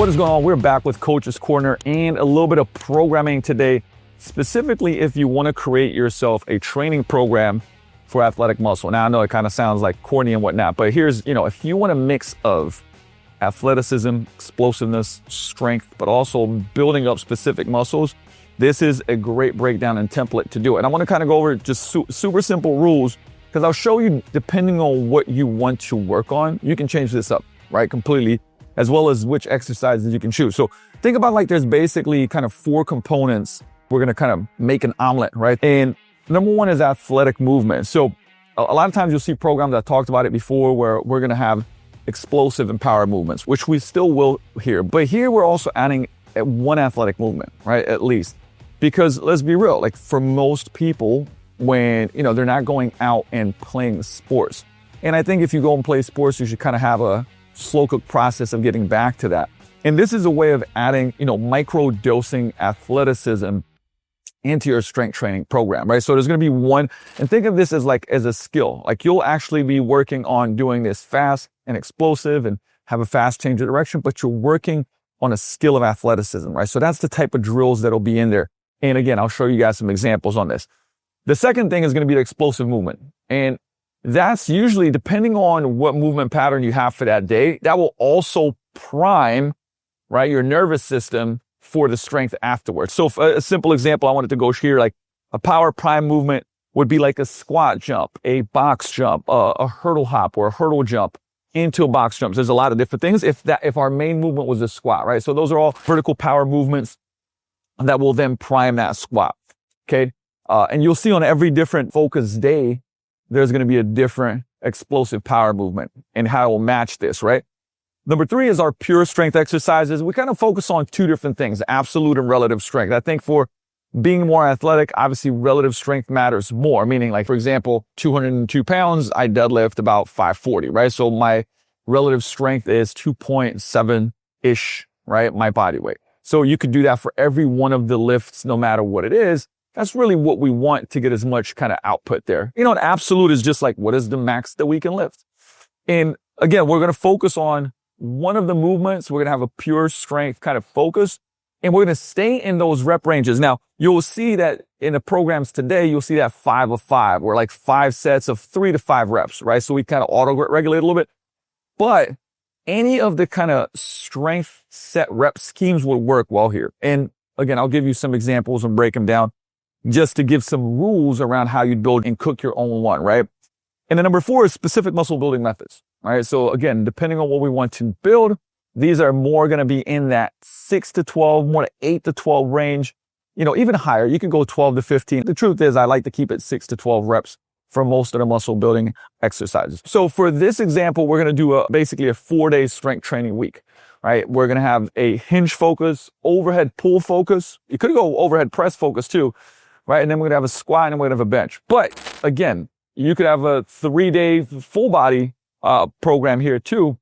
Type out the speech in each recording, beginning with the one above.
What is going on? We're back with Coach's Corner and a little bit of programming today, specifically if you want to create yourself a training program for athletic muscle. Now, I know it kind of sounds like corny and whatnot, but here's, if you want a mix of athleticism, explosiveness, strength, but also building up specific muscles, this is a great breakdown and template to do it. And I want to kind of go over just super simple rules, because I'll show you, depending on what you want to work on, you can change this up, right, completely, as well as which exercises you can choose. So think about like there's basically kind of 4 components. We're going to kind of make an omelet, right? And number 1 is athletic movement. So a lot of times you'll see programs that talked about it before where we're going to have explosive and power movements, which we still will here. But here we're also adding one athletic movement, right? At least. Because let's be real, like for most people, when, they're not going out and playing sports. And I think if you go and play sports, you should kind of have a slow cook process of getting back to that. And this is a way of adding, micro dosing athleticism into your strength training program, right? So there's going to be one, and think of this as a skill. Like you'll actually be working on doing this fast and explosive and have a fast change of direction, but you're working on a skill of athleticism, right? So that's the type of drills that'll be in there. And again, I'll show you guys some examples on this. The second thing is going to be the explosive movement. And that's usually, depending on what movement pattern you have for that day, that will also prime, right, your nervous system for the strength afterwards. So for a simple example, I wanted to go here, like a power prime movement would be like a squat jump, a box jump, a hurdle hop or a hurdle jump into a box jump. There's a lot of different things if our main movement was a squat, right? So those are all vertical power movements that will then prime that squat, okay? And you'll see on every different focus day, there's going to be a different explosive power movement and how it will match this, right? Number 3 is our pure strength exercises. We kind of focus on 2 different things, absolute and relative strength. I think for being more athletic, obviously relative strength matters more, meaning like, for example, 202 pounds, I deadlift about 540, right? So my relative strength is 2.7-ish, right? My body weight. So you could do that for every one of the lifts, no matter what it is. That's really what we want to get as much kind of output there. An absolute is just like, what is the max that we can lift? And again, we're going to focus on one of the movements. We're going to have a pure strength kind of focus, and we're going to stay in those rep ranges. Now, you'll see that in the programs today, you'll see that 5 of 5 or like 5 sets of 3 to 5 reps, right? So we kind of auto regulate a little bit, but any of the kind of strength set rep schemes will work well here. And again, I'll give you some examples and break them down just to give some rules around how you build and cook your own one, right? And then number 4 is specific muscle building methods, right? So again, depending on what we want to build, these are more going to be in that 6 to 12, more to 8 to 12 range, even higher. You can go 12 to 15. The truth is I like to keep it 6 to 12 reps for most of the muscle building exercises. So for this example, we're going to do basically a 4-day strength training week, right? We're going to have a hinge focus, overhead pull focus. You could go overhead press focus too, right? And then we're going to have a squat and we're going to have a bench. But again, you could have a 3-day full body program here too.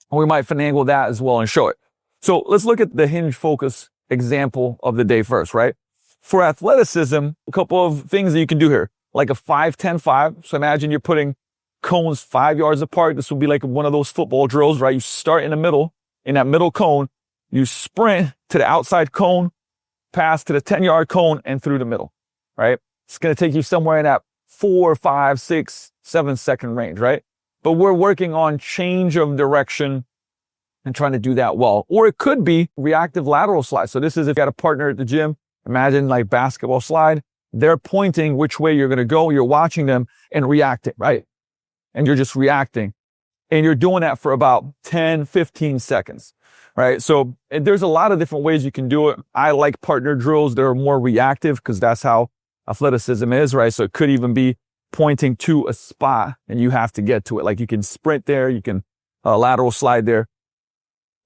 And we might finagle that as well and show it. So let's look at the hinge focus example of the day first, right? For athleticism, a couple of things that you can do here, like a 5-10-5. So imagine you're putting cones 5 yards apart. This will be like one of those football drills, right? You start in the middle, in that middle cone, you sprint to the outside cone, pass to the 10-yard cone and through the middle, right? It's going to take you somewhere in that 4, 5, 6, 7 second range, right? But we're working on change of direction and trying to do that well. Or it could be reactive lateral slide. So this is if you got a partner at the gym, imagine like basketball slide. They're pointing which way you're going to go. You're watching them and reacting, right? And you're just reacting. And you're doing that for about 10, 15 seconds, right? So there's a lot of different ways you can do it. I like partner drills that are more reactive because that's how athleticism is, right? So it could even be pointing to a spot and you have to get to it. Like you can sprint there, you can lateral slide there.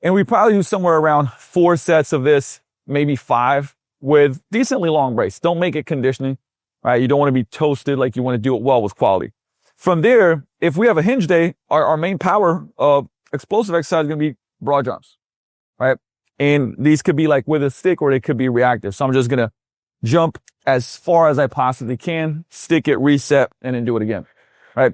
And we probably do somewhere around 4 sets of this, maybe 5 with decently long breaks. Don't make it conditioning, right? You don't want to be toasted, like you want to do it well with quality. From there, if we have a hinge day, our main power of explosive exercise is going to be broad jumps, right? And these could be like with a stick or they could be reactive. So I'm just going to jump as far as I possibly can, stick it, reset, and then do it again, right?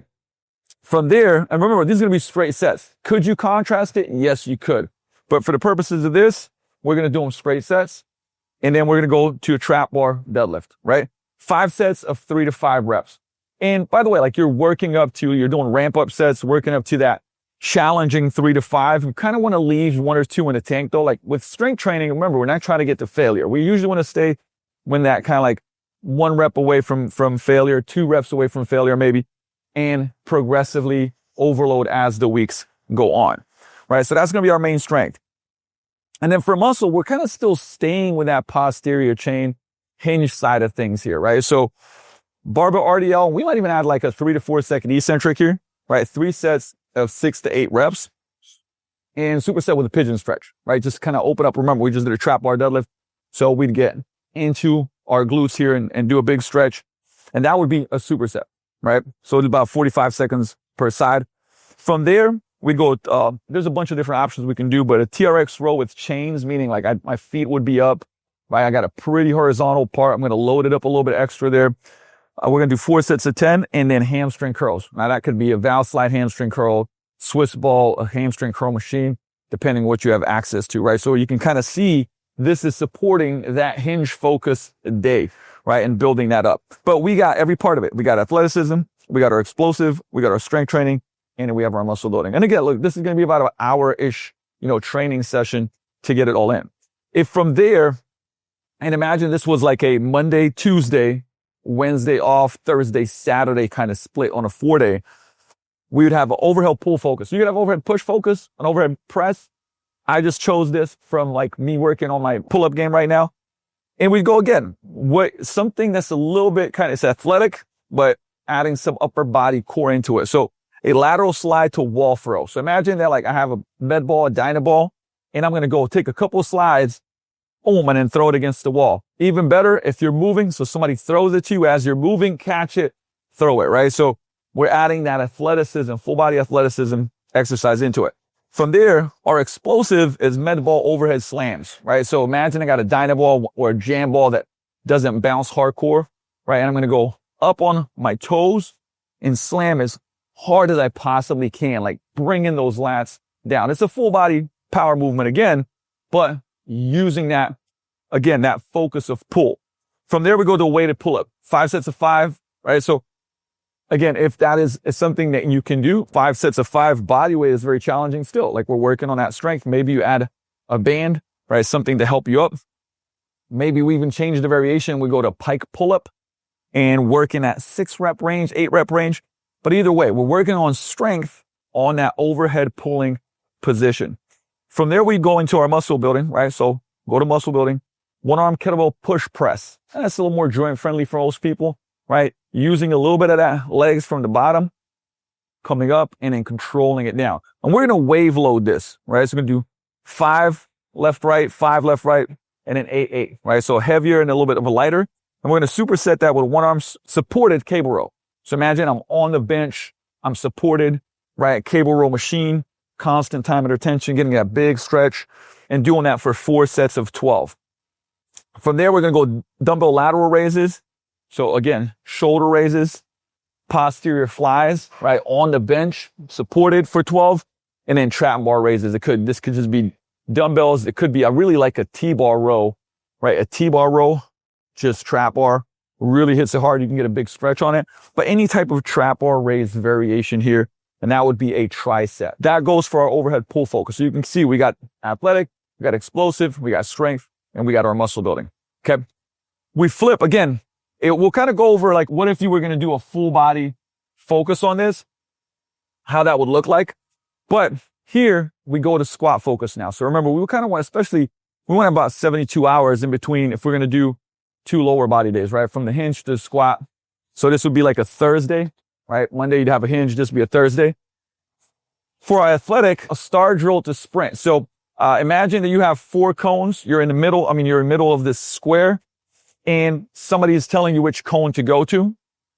From there, and remember, these are going to be straight sets. Could you contrast it? Yes, you could. But for the purposes of this, we're going to do them straight sets. And then we're going to go to a trap bar deadlift, right? 5 sets of 3 to 5 reps. And by the way, like you're doing ramp up sets, working up to that challenging 3 to 5. You kind of want to leave 1 or 2 in the tank though. Like with strength training, remember, we're not trying to get to failure. We usually want to stay when that kind of like 1 rep away from failure, 2 reps away from failure maybe, and progressively overload as the weeks go on, right? So that's going to be our main strength. And then for muscle, we're kind of still staying with that posterior chain hinge side of things here, right? So barbell RDL, we might even add like a 3 to 4 second eccentric here, right? 3 sets of 6 to 8 reps and superset with a pigeon stretch, right? Just kind of open up. Remember, we just did a trap bar deadlift. So we'd get into our glutes here and do a big stretch. And that would be a superset, right? So it's about 45 seconds per side. From there, we go, there's a bunch of different options we can do, but a TRX row with chains, meaning like my feet would be up, right? I got a pretty horizontal part. I'm going to load it up a little bit extra there. We're going to do 4 sets of 10 and then hamstring curls. Now that could be a valve slide hamstring curl, Swiss ball, a hamstring curl machine, depending what you have access to, right? So you can kind of see this is supporting that hinge focus day, right? And building that up. But we got every part of it. We got athleticism, we got our explosive, we got our strength training, and then we have our muscle building. And again, look, this is going to be about an hour-ish, training session to get it all in. If from there, and imagine this was like a Monday, Tuesday, Wednesday off, Thursday, Saturday kind of split on a 4-day, we would have an overhead pull focus. So you could have overhead push focus, an overhead press. I just chose this from like me working on my pull-up game right now. And we'd go again, something that's a little bit it's athletic, but adding some upper body core into it. So a lateral slide to wall throw. So imagine that like I have a med ball, a dyna ball, and I'm going to go take a couple slides, boom, and then throw it against the wall. Even better if you're moving. So somebody throws it to you as you're moving, catch it, throw it, right? So we're adding that athleticism, full body athleticism exercise into it. From there, our explosive is med ball overhead slams, right? So imagine I got a dyna ball or a jam ball that doesn't bounce hardcore, right? And I'm going to go up on my toes and slam as hard as I possibly can, like bringing those lats down. It's a full body power movement again, but using that, again, that focus of pull. From there, we go to a weighted pull-up, 5 sets of 5, right? So again, if that is something that you can do, 5 sets of 5 body weight is very challenging still. Like we're working on that strength. Maybe you add a band, right? Something to help you up. Maybe we even change the variation. We go to pike pull-up and work in that 6 rep range, 8 rep range. But either way, we're working on strength on that overhead pulling position. From there, we go into our muscle building, right? So go to muscle building, 1-arm kettlebell push press. And that's a little more joint friendly for most people, right? Using a little bit of that legs from the bottom, coming up and then controlling it down. And we're going to wave load this, right? So we're going to do 5 left, right, 5 left, right, and then 8, 8, right? So heavier and a little bit of a lighter. And we're going to superset that with 1-arm supported cable row. So imagine I'm on the bench, I'm supported, right? Cable row machine, constant time under tension, getting that big stretch and doing that for 4 sets of 12. From there, we're going to go dumbbell lateral raises. So again, shoulder raises, posterior flies, right? On the bench, supported for 12, and then trap bar raises. This could just be dumbbells. It could be, I really like a T-bar row, right? A T-bar row, just trap bar. Really hits it hard. You can get a big stretch on it. But any type of trap bar raise variation here, and that would be a tricep. That goes for our overhead pull focus. So you can see we got athletic, we got explosive, we got strength, and we got our muscle building. Okay. We flip again. We'll kind of go over like, what if you were going to do a full body focus on this, how that would look like. But here we go to squat focus now. So remember, we kind of want, we want about 72 hours in between if we're going to do 2 lower body days, right? From the hinge to the squat. So this would be like a Thursday, right? Monday you'd have a hinge, this would be a Thursday. For our athletic, a star drill to sprint. So imagine that you have 4 cones. You're in the middle of this square and somebody is telling you which cone to go to,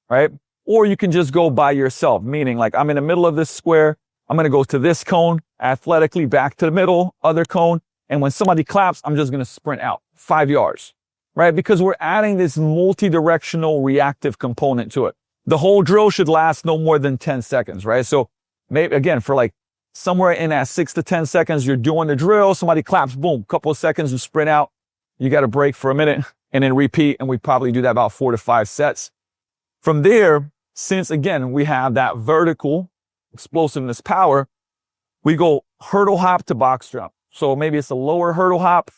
right? Or you can just go by yourself, meaning like I'm in the middle of this square. I'm going to go to this cone, athletically back to the middle, other cone. And when somebody claps, I'm just going to sprint out 5 yards. Right? Because we're adding this multi-directional reactive component to it. The whole drill should last no more than 10 seconds, right? So maybe again, for like somewhere in that 6 to 10 seconds, you're doing the drill, somebody claps, boom, couple of seconds, you sprint out, you got to break for a minute and then repeat. And we probably do that about 4 to 5 sets. From there, since again, we have that vertical explosiveness power, we go hurdle hop to box jump. So maybe it's a lower hurdle hop,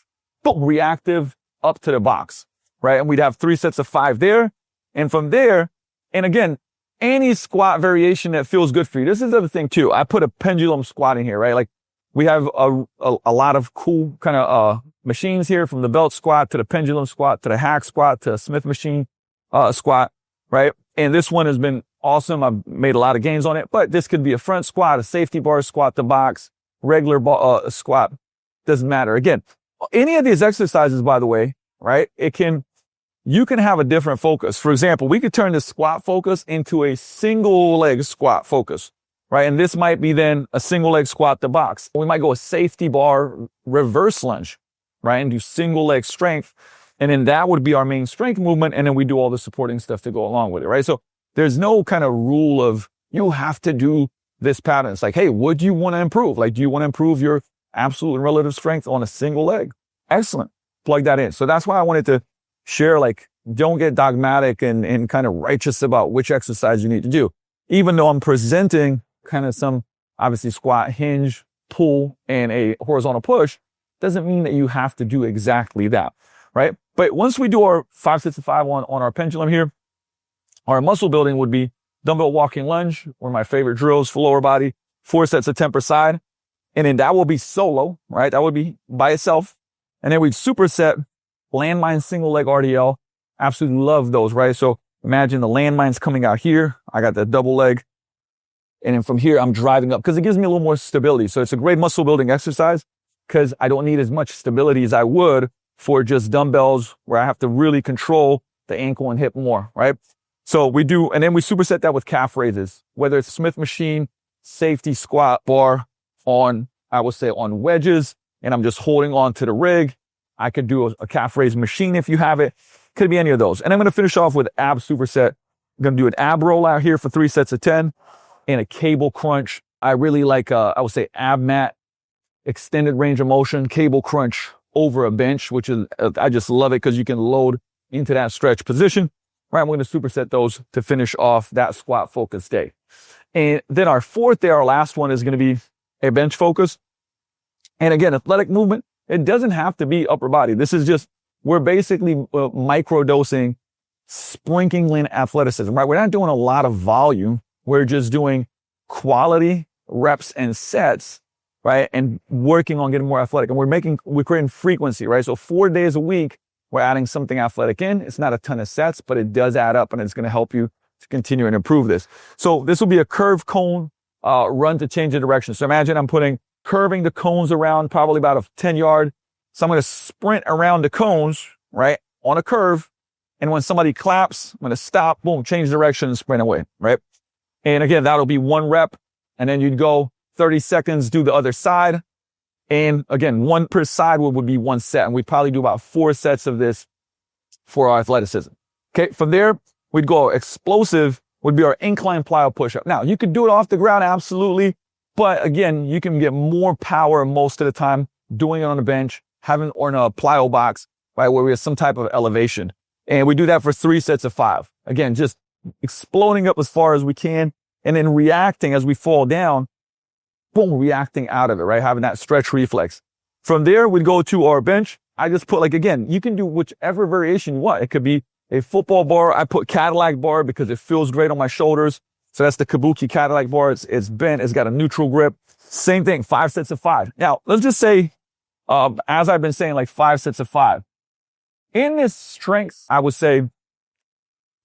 boom, reactive up to the box, right? And we'd have 3 sets of 5 there. And from there, and again, any squat variation that feels good for you. This is the other thing too. I put a pendulum squat in here, right? Like we have a lot of cool kind of machines here, from the belt squat to the pendulum squat to the hack squat to Smith machine squat, right? And this one has been awesome. I've made a lot of gains on it, but this could be a front squat, a safety bar squat to box, regular squat. Doesn't matter. Again, any of these exercises, by the way, right? You can have a different focus. For example, we could turn the squat focus into a single leg squat focus, right? And this might be then a single leg squat to box. We might go a safety bar reverse lunge, right? And do single leg strength. And then that would be our main strength movement. And then we do all the supporting stuff to go along with it, right? So there's no kind of rule of you have to do this pattern. It's like, hey, what do you want to improve? Like, do you want to improve your absolute and relative strength on a single leg? Excellent. Plug that in. So that's why I wanted to share, like, don't get dogmatic and kind of righteous about which exercise you need to do. Even though I'm presenting kind of some, obviously, squat, hinge, pull, and a horizontal push, doesn't mean that you have to do exactly that, right? But once we do our 5 sets of 5 on our pendulum here, our muscle building would be dumbbell walking lunge, one of my favorite drills for lower body, 4 sets of 10 per side. And then that will be solo, right? That would be by itself. And then we'd superset landmine single leg RDL. Absolutely love those, right? So imagine the landmines coming out here. I got the double leg. And then from here, I'm driving up because it gives me a little more stability. So it's a great muscle building exercise because I don't need as much stability as I would for just dumbbells where I have to really control the ankle and hip more, right? So we do, and then we superset that with calf raises, whether it's Smith machine, safety squat bar on, I would say on wedges, and I'm just holding on to the rig. I could do a calf raise machine if you have it. Could be any of those. And I'm going to finish off with ab superset. I'm going to do an ab roll out here for 3 sets of 10 and a cable crunch. I really like, I would say ab mat, extended range of motion, cable crunch over a bench, which is, I just love it because you can load into that stretch position. Right, I'm going to superset those to finish off that squat focus day. And then our fourth day, our last one, is going to be a bench focus. And again, athletic movement, it doesn't have to be upper body. This is just, we're basically micro dosing, sprinkling athleticism, right? We're not doing a lot of volume. We're just doing quality reps and sets, right? And working on getting more athletic. And we're creating frequency, right? So 4 days a week, we're adding something athletic in. It's not a ton of sets, but it does add up and it's going to help you to continue and improve this. So this will be a curve cone run to change the direction. So imagine I'm curving the cones around probably about a 10-yard. So I'm going to sprint around the cones, right, on a curve. And when somebody claps, I'm going to stop, boom, change direction and sprint away, right? And again, that'll be 1 rep. And then you'd go 30 seconds, do the other side. And again, 1 per side would be 1 set. And we'd probably do about 4 sets of this for our athleticism. Okay. From there, we'd go explosive would be our incline plyo push-up. Now, you could do it off the ground, absolutely. But again, you can get more power most of the time doing it on the bench, having or in a plyo box, right, where we have some type of elevation. And we do that for 3 sets of 5. Again, just exploding up as far as we can and then reacting as we fall down. Boom, reacting out of it, right? Having that stretch reflex. From there, we'd go to our bench. I just put, like, again, you can do whichever variation you want. It could be a football bar. I put Cadillac bar because it feels great on my shoulders. So that's the Kabuki Cadillac bar. It's bent. It's got a neutral grip. Same thing, 5 sets of 5. Now, let's just say, as I've been saying, like 5 sets of 5. In this strength, I would say,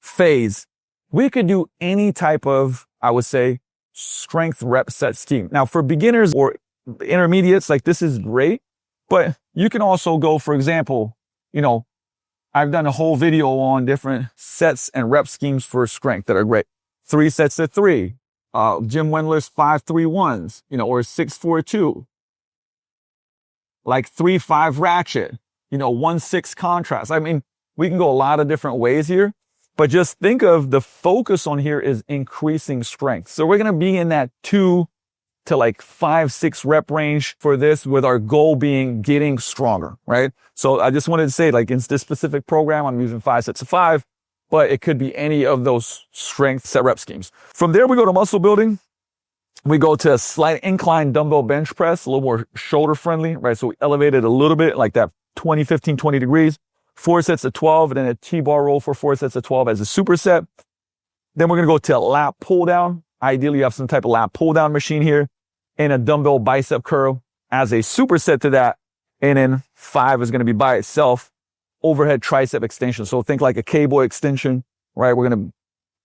phase, we could do any type of, I would say, strength rep set scheme. Now, for beginners or intermediates, like, this is great, but you can also go, for example, I've done a whole video on different sets and rep schemes for strength that are great. 3 sets of 3, Jim Wendler's 5-3-1s, or 6-4-2, like 3-5 ratchet, 1-6 contrast. I mean, we can go a lot of different ways here. But just think of the focus on here is increasing strength. So we're going to be in that 2 to like 5-6 rep range for this, with our goal being getting stronger, right? So I just wanted to say, like, in this specific program, I'm using 5 sets of 5, but it could be any of those strength set rep schemes. From there, we go to muscle building. We go to a slight incline dumbbell bench press, a little more shoulder friendly, right? So we elevate it a little bit, like that 15, 20 degrees, 4 sets of 12, and then a T-bar roll for 4 sets of 12 as a superset. Then we're going to go to a lat pull down. Ideally, you have some type of lat pull down machine here, and a dumbbell bicep curl as a superset to that. And then 5 is going to be by itself, overhead tricep extension. So think like a cable extension, right? We're going to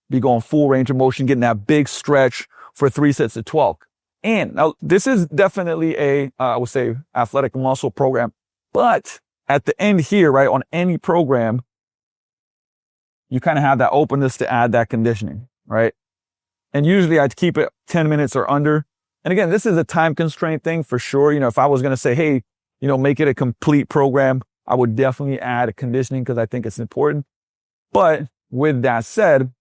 be going full range of motion, getting that big stretch for 3 sets of 12. And now this is definitely I would say, athletic muscle program. But at the end here, right, on any program, you kind of have that openness to add that conditioning, right? And usually I'd keep it 10 minutes or under. And again, this is a time constraint thing for sure. If I was going to say, hey, make it a complete program, I would definitely add a conditioning because I think it's important. But with that said,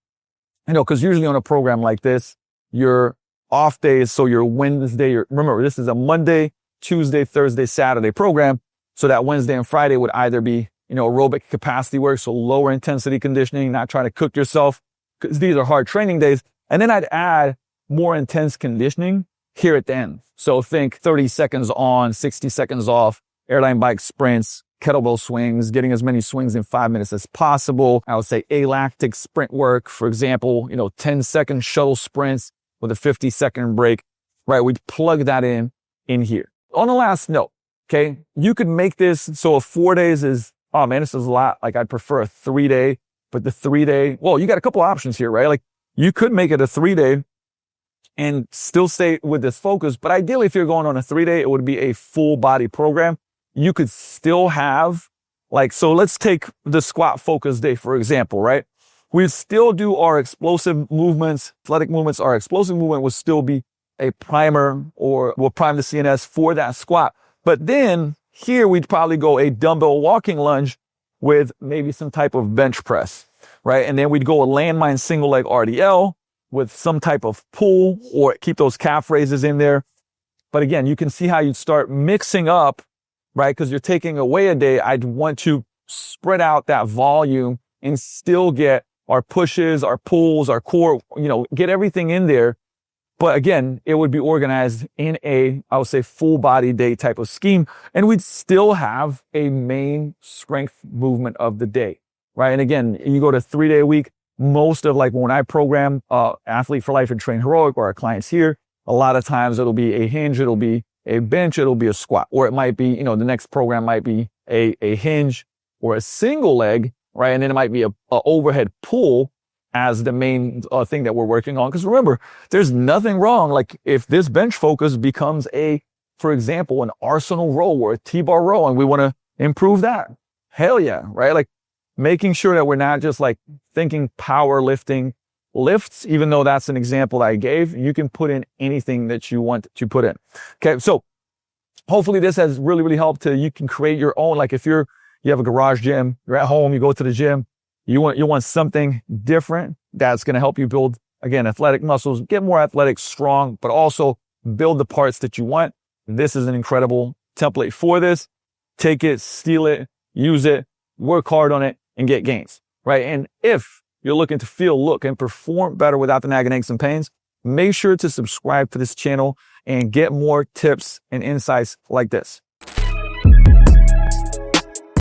because usually on a program like this, your off days, so your Wednesday, remember, this is a Monday, Tuesday, Thursday, Saturday program. So that Wednesday and Friday would either be, aerobic capacity work, so lower intensity conditioning, not trying to cook yourself, because these are hard training days. And then I'd add more intense conditioning here at the end. So think 30 seconds on, 60 seconds off, airline bike sprints, kettlebell swings, getting as many swings in 5 minutes as possible. I would say alactic sprint work, for example, 10-second shuttle sprints with a 50-second break, right? We'd plug that in here. On the last note, okay, you could make this, so a 4 days is, oh man, this is a lot. Like, I'd prefer a 3-day, but the 3-day, well, you got a couple options here, right? Like, you could make it a 3-day and still stay with this focus. But ideally, if you're going on a 3-day, it would be a full body program. You could still have, like, so let's take the squat focus day, for example, right? We'd still do our explosive movements, athletic movements. Our explosive movement would still be a primer, or we'll prime the CNS for that squat. But then here we'd probably go a dumbbell walking lunge with maybe some type of bench press, right? And then we'd go a landmine single leg RDL with some type of pull, or keep those calf raises in there. But again, you can see how you'd start mixing up, right? Because you're taking away a day. I'd want to spread out that volume and still get our pushes, our pulls, our core, get everything in there. But again, it would be organized in I would say, full body day type of scheme. And we'd still have a main strength movement of the day, right? And again, you go to 3-day a week. Most of, like, when I program Athlete for Life and Train Heroic, or our clients here, a lot of times it'll be a hinge, it'll be a bench, it'll be a squat, or it might be, the next program might be a hinge or a single leg, right? And then it might be a overhead pull as the main thing that we're working on. Because remember, there's nothing wrong. Like, if this bench focus becomes for example, an arsenal row or a T-bar row, and we want to improve that, hell yeah, right? Like, making sure that we're not just like thinking powerlifting lifts, even though that's an example that I gave. You can put in anything that you want to put in. Okay. So hopefully this has really, really helped you can create your own. Like, if you have a garage gym, you're at home, you go to the gym, you want something different that's going to help you build, again, athletic muscles, get more athletic, strong, but also build the parts that you want. This is an incredible template for this. Take it, steal it, use it, work hard on it, and get gains, right? And if you're looking to feel, look, and perform better without the nagging aches and pains, make sure to subscribe to this channel and get more tips and insights like this.